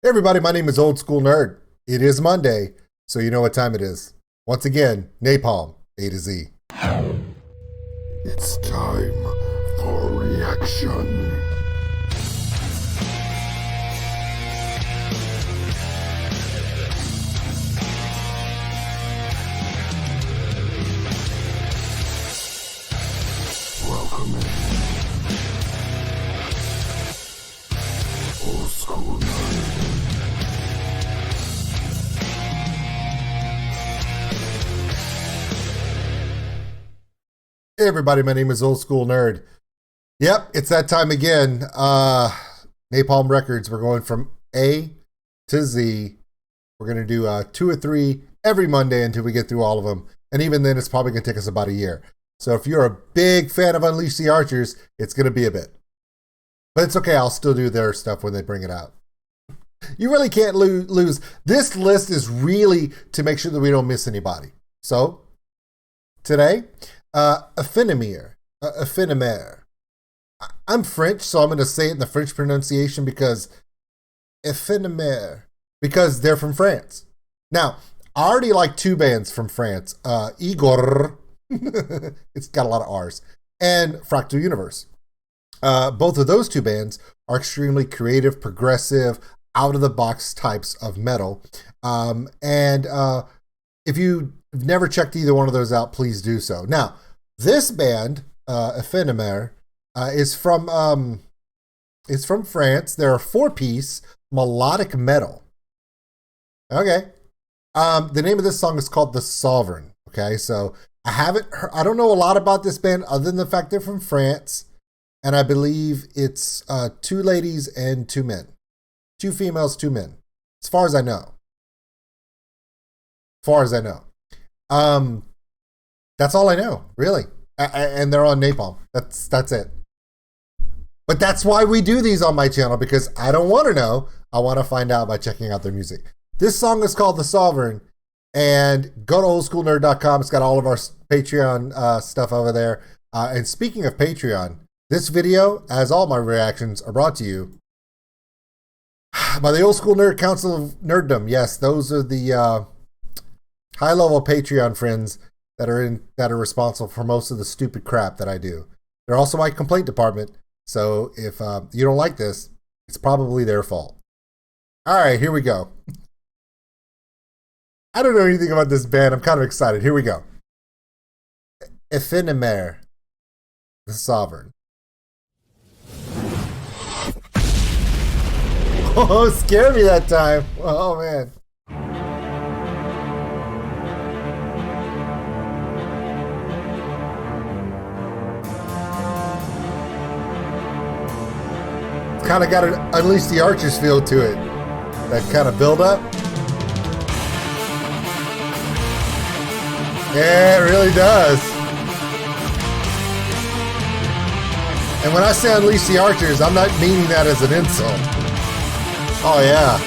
Hey everybody, my name is Old School Nerd. It is Monday, so you know what time it is. Once again, Napalm, A to Z. It's time for reaction. Welcome in. Old School Nerd. Hey everybody, my name is Old School Nerd. Yep, it's that time again. Napalm Records, we're going from A to Z. We're going to do 2 or 3 every Monday until we get through all of them. And even then, it's probably going to take us about a year. So if you're a big fan of Unleash the Archers, it's going to be a bit. But it's okay, I'll still do their stuff when they bring it out. You really can't lose. This list is really to make sure that we don't miss anybody. So, today, AEPHANEMER. AEPHANEMER. I'm French, so I'm going to say it in the French pronunciation because AEPHANEMER, because they're from France. Now, I already like 2 bands from France. Igor, it's got a lot of R's, and Fractal Universe. Both of those 2 bands are extremely creative, progressive, out-of-the-box types of metal. If you've never checked either one of those out, please do so. Now, this band, AEPHANEMER, is from France. They're a 4-piece melodic metal. Okay. The name of this song is called The Sovereign. Okay, so I don't know a lot about this band other than the fact they're from France. And I believe it's 2 ladies and 2 men. 2 females, 2 men. As far as I know. That's all I know, really. And they're on Napalm. That's it. But that's why we do these on my channel, because I don't want to know. I want to find out by checking out their music. This song is called The Sovereign. And go to oldschoolnerd.com. It's got all of our Patreon stuff over there. And speaking of Patreon, this video, as all my reactions, are brought to you by the Old School Nerd Council of Nerddom. Yes, those are the high-level Patreon friends that are responsible for most of the stupid crap that I do. They're also my complaint department, so if you don't like this, it's probably their fault. All right, here we go. I don't know anything about this band. I'm kind of excited. Here we go. AEPHANEMER, The Sovereign. Oh, scared me that time. Oh, man. Kind of got an Unleash the Archers feel to it. That kind of build up. Yeah, it really does. And when I say Unleash the Archers, I'm not meaning that as an insult. Oh, yeah.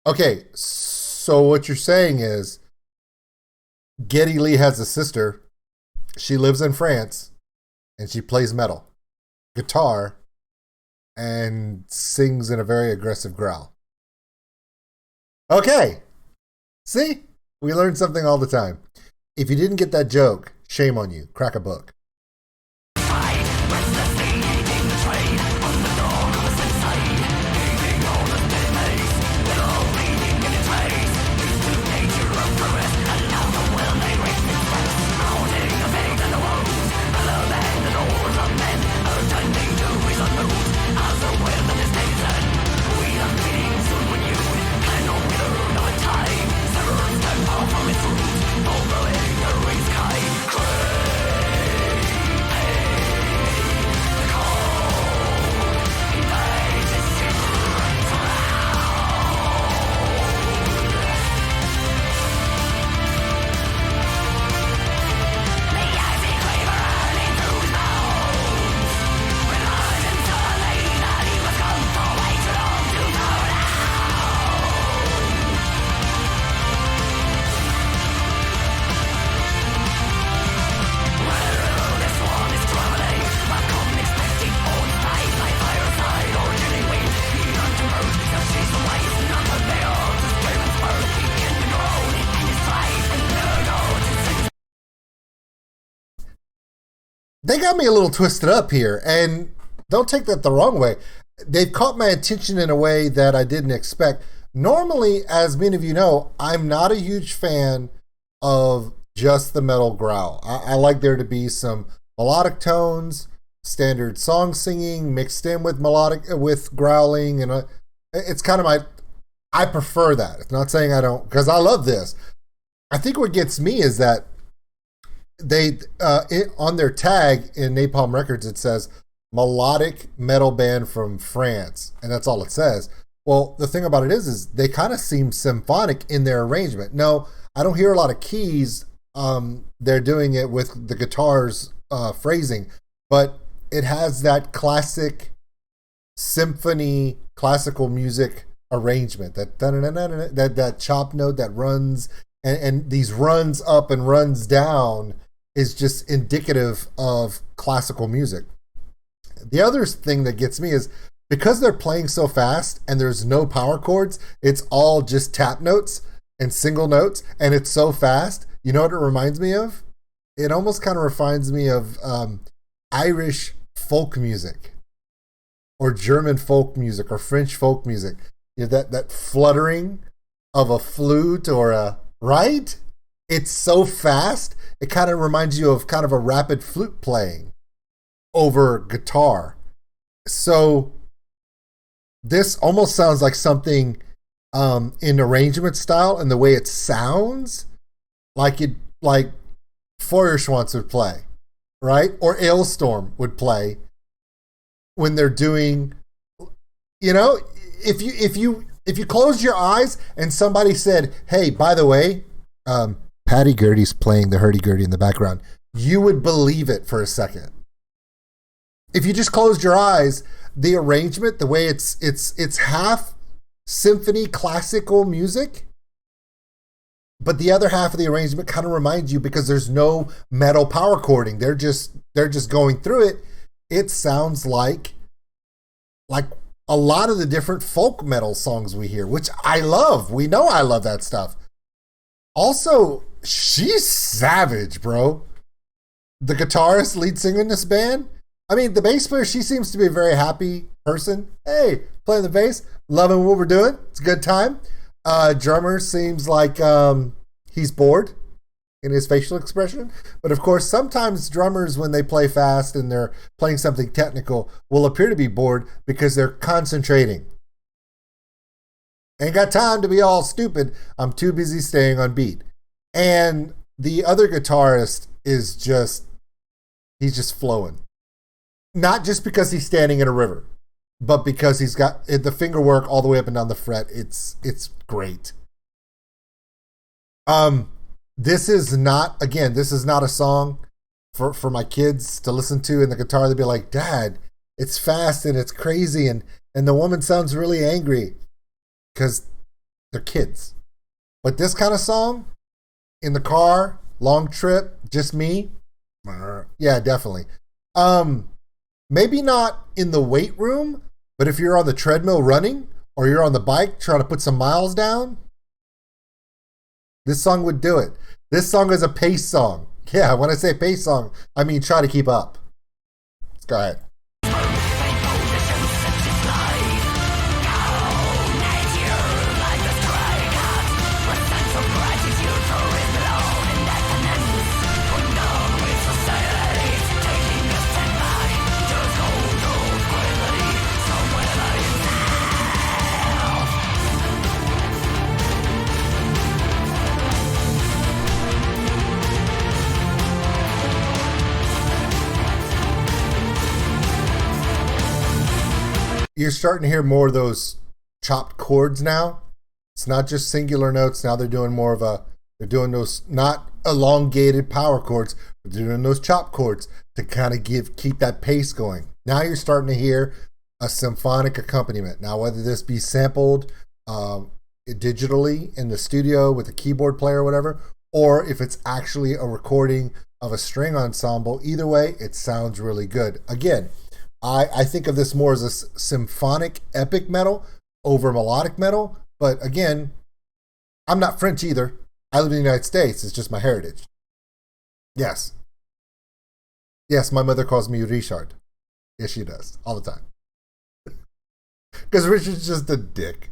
Okay, so what you're saying is Geddy Lee has a sister. She lives in France, and she plays metal, guitar, and sings in a very aggressive growl. Okay, see? We learn something all the time. If you didn't get that joke, shame on you. Crack a book. they got me a little twisted up here, and don't take that the wrong way. They've caught my attention in a way that I didn't expect. Normally, as many of you know, I'm not a huge fan of just the metal growl. I like there to be some melodic tones, standard song singing mixed in with growling, and it's kind of I prefer that. It's not saying I don't, because I love this. I think what gets me is that they on their tag in Napalm Records it says melodic metal band from France, and that's all it says. Well, the thing about it is they kind of seem symphonic in their arrangement. No, I don't hear a lot of keys. They're doing it with the guitars phrasing, but it has that classic symphony, classical music arrangement. That chop note that runs and these runs up and runs down is just indicative of classical music. The other thing that gets me is because they're playing so fast and there's no power chords, it's all just tap notes and single notes, and it's so fast. You know what it reminds me of? It almost kind of reminds me of Irish folk music or German folk music or French folk music. You know, that fluttering of a flute or a, right? It's so fast. It kind of reminds you of kind of a rapid flute playing over guitar. So this almost sounds like something in arrangement style, and the way it sounds like Feuerschwanz would play, right? Or Ailstorm would play when they're doing, you know, if you closed your eyes and somebody said, "Hey, by the way, Patty Gurdy's playing the hurdy-gurdy in the background," you would believe it for a second. If you just closed your eyes, the arrangement, the way it's half symphony classical music, but the other half of the arrangement kind of reminds you, because there's no metal power chording. They're just going through it. It sounds like a lot of the different folk metal songs we hear, which I love. We know I love that stuff. Also, she's savage, bro. The guitarist, lead singer in this band. I mean, the bass player, she seems to be a very happy person. Hey, playing the bass, loving what we're doing. It's a good time. Drummer seems like he's bored in his facial expression. But of course, sometimes drummers, when they play fast and they're playing something technical, will appear to be bored because they're concentrating. Ain't got time to be all stupid. I'm too busy staying on beat. And the other guitarist is he's just flowing. Not just because he's standing in a river, but because he's got the finger work all the way up and down the fret. It's great. This is not a song for my kids to listen to in the guitar. They'd be like, "Dad, it's fast and it's crazy and the woman sounds really angry," because they're kids. But this kind of song in the car, long trip, just me, yeah, definitely. Maybe not in the weight room, but if you're on the treadmill running or you're on the bike trying to put some miles down, this song would do it. This song is a pace song. Yeah, when I say pace song, I mean try to keep up. Let's go ahead. You're starting to hear more of those chopped chords now. It's not just singular notes. Now they're doing they're doing those not elongated power chords, but they're doing those chopped chords to kind of keep that pace going. Now you're starting to hear a symphonic accompaniment. Now, whether this be sampled digitally in the studio with a keyboard player or whatever, or if it's actually a recording of a string ensemble, either way, it sounds really good. Again, I think of this more as a symphonic epic metal over melodic metal. But again, I'm not French either. I live in the United States. It's just my heritage. Yes. Yes, my mother calls me Richard. Yes, she does. All the time. Because Richard's just a dick.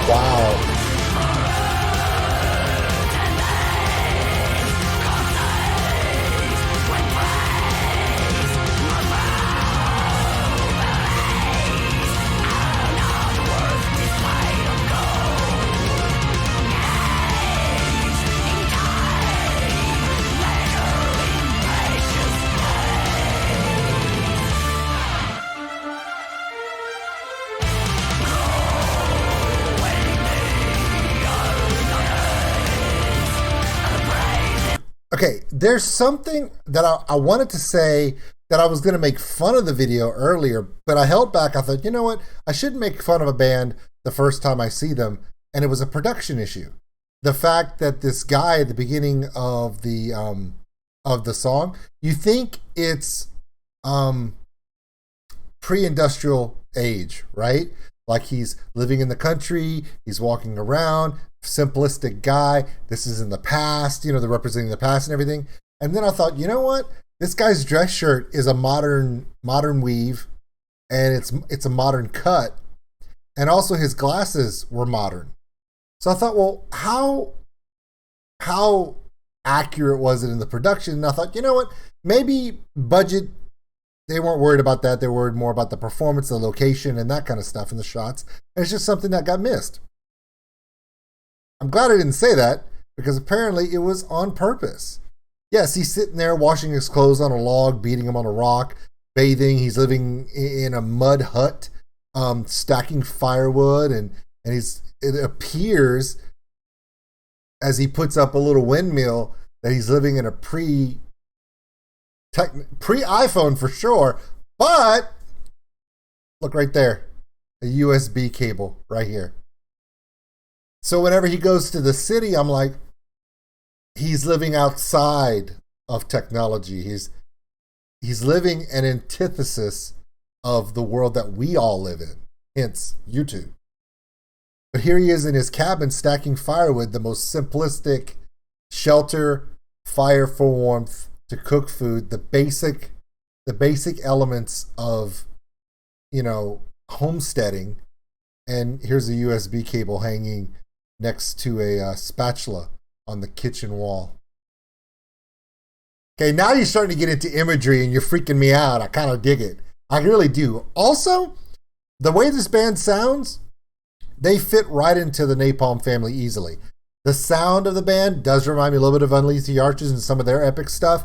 Wow. Okay, there's something that I wanted to say that I was going to make fun of the video earlier, but I held back. I thought, you know what? I shouldn't make fun of a band the first time I see them, and it was a production issue. The fact that this guy at the beginning of the song, you think it's pre-industrial age, right? Like he's living in the country, he's walking around, simplistic guy. This is in the past, you know, they're representing the past and everything. And then I thought, you know what? This guy's dress shirt is a modern weave, and it's a modern cut. And also his glasses were modern. So I thought, well, how accurate was it in the production? And I thought, you know what? Maybe budget, they weren't worried about that. They were worried more about the performance, the location, and that kind of stuff in the shots. And it's just something that got missed. I'm glad I didn't say that, because apparently it was on purpose. Yes, he's sitting there washing his clothes on a log, beating them on a rock, bathing. He's living in a mud hut, stacking firewood, and it appears as he puts up a little windmill that he's living in a pre-iPhone for sure. But look right there, a USB cable right here. So whenever he goes to the city, I'm like, he's living outside of technology. He's living an antithesis of the world that we all live in, hence YouTube. But here he is in his cabin stacking firewood, the most simplistic shelter, fire for warmth, to cook food, the basic elements of, you know, homesteading. And here's a USB cable hanging next to a spatula on the kitchen wall. Okay, now you're starting to get into imagery and you're freaking me out. I kind of dig it. I really do. Also, the way this band sounds, they fit right into the Napalm family easily. The sound of the band does remind me a little bit of Unleash the Archers and some of their epic stuff.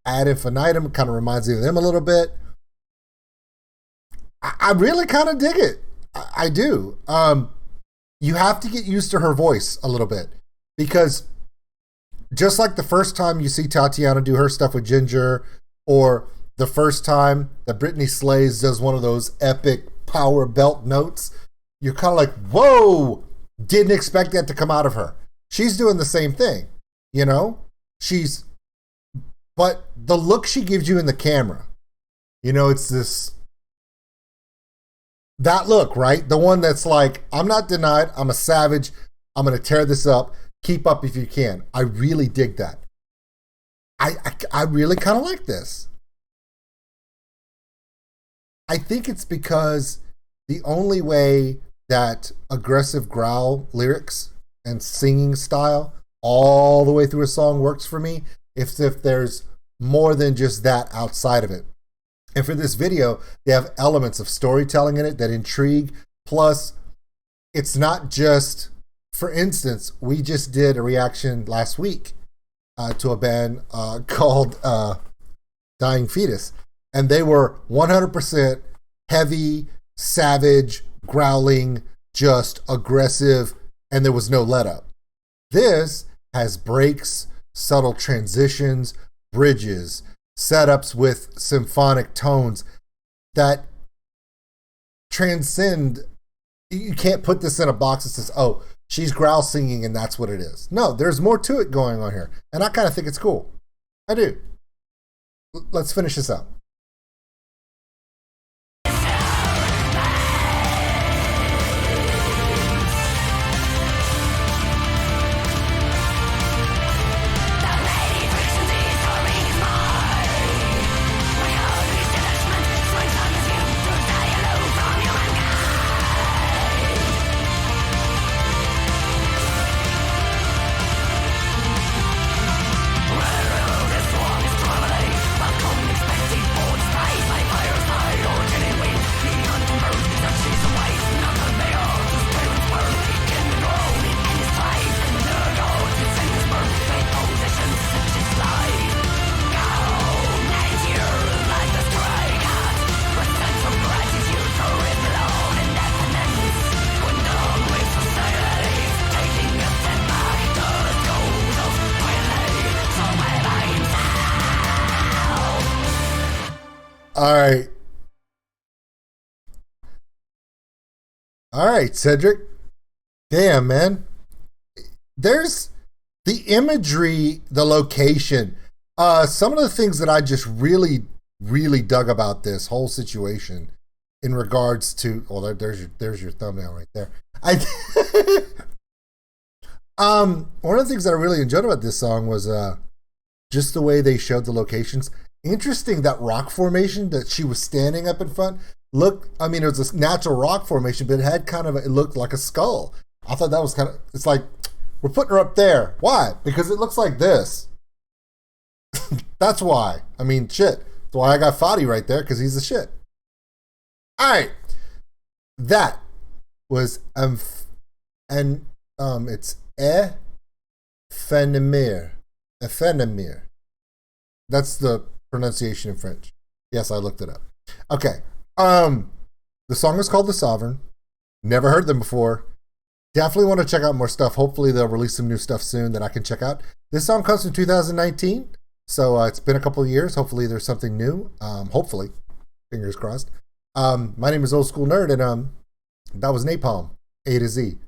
AEPHANEMER kind of reminds me of them a little bit. I really kind of dig it. I do. You have to get used to her voice a little bit, because just like the first time you see Tatiana do her stuff with Ginger, or the first time that Britney Slays does one of those epic power belt notes, you're kind of like, whoa, didn't expect that to come out of her. She's doing the same thing, you know? But the look she gives you in the camera, you know, it's that look, right? The one that's like, I'm not denied, I'm a savage, I'm going to tear this up, keep up if you can. I really dig that. I really kind of like this. I think it's because the only way that aggressive growl lyrics and singing style all the way through a song works for me if there's more than just that outside of it. And for this video, they have elements of storytelling in it that intrigue. Plus, it's not just, for instance, we just did a reaction last week to a band called Dying Fetus. And they were 100% heavy, savage, growling, just aggressive, and there was no let up. This has breaks, subtle transitions, bridges, setups with symphonic tones that transcend. You can't put this in a box that says, oh, she's growl singing and that's what it is. No, there's more to it going on here. And I kind of think it's cool. I do. Let's finish this up. All right, Cedric. Damn, man. There's the imagery, the location. Some of the things that I just really dug about this whole situation in regards to, well, there's your thumbnail right there. One of the things that I really enjoyed about this song was just the way they showed the locations. Interesting, that rock formation that she was standing up in front. Look, I mean, it was a natural rock formation, but it had it looked like a skull. I thought that was it's like, we're putting her up there. Why? Because it looks like this. That's why. I mean, shit. That's why I got Fadi right there, because he's the shit. All right. That was, it's AEPHANEMER. AEPHANEMER. That's the pronunciation in French. Yes, I looked it up. Okay. The song is called The Sovereign. Never heard them before. Definitely want to check out more stuff. Hopefully they'll release some new stuff soon that I can check out. This song comes from 2019, so it's been a couple of years. Hopefully there's something new. Hopefully, fingers crossed. My name is OldSkuleNerd, and that was Napalm, A to Z.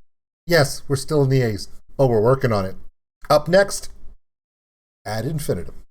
Yes, we're still in the A's, but we're working on it. Up next, Ad Infinitum.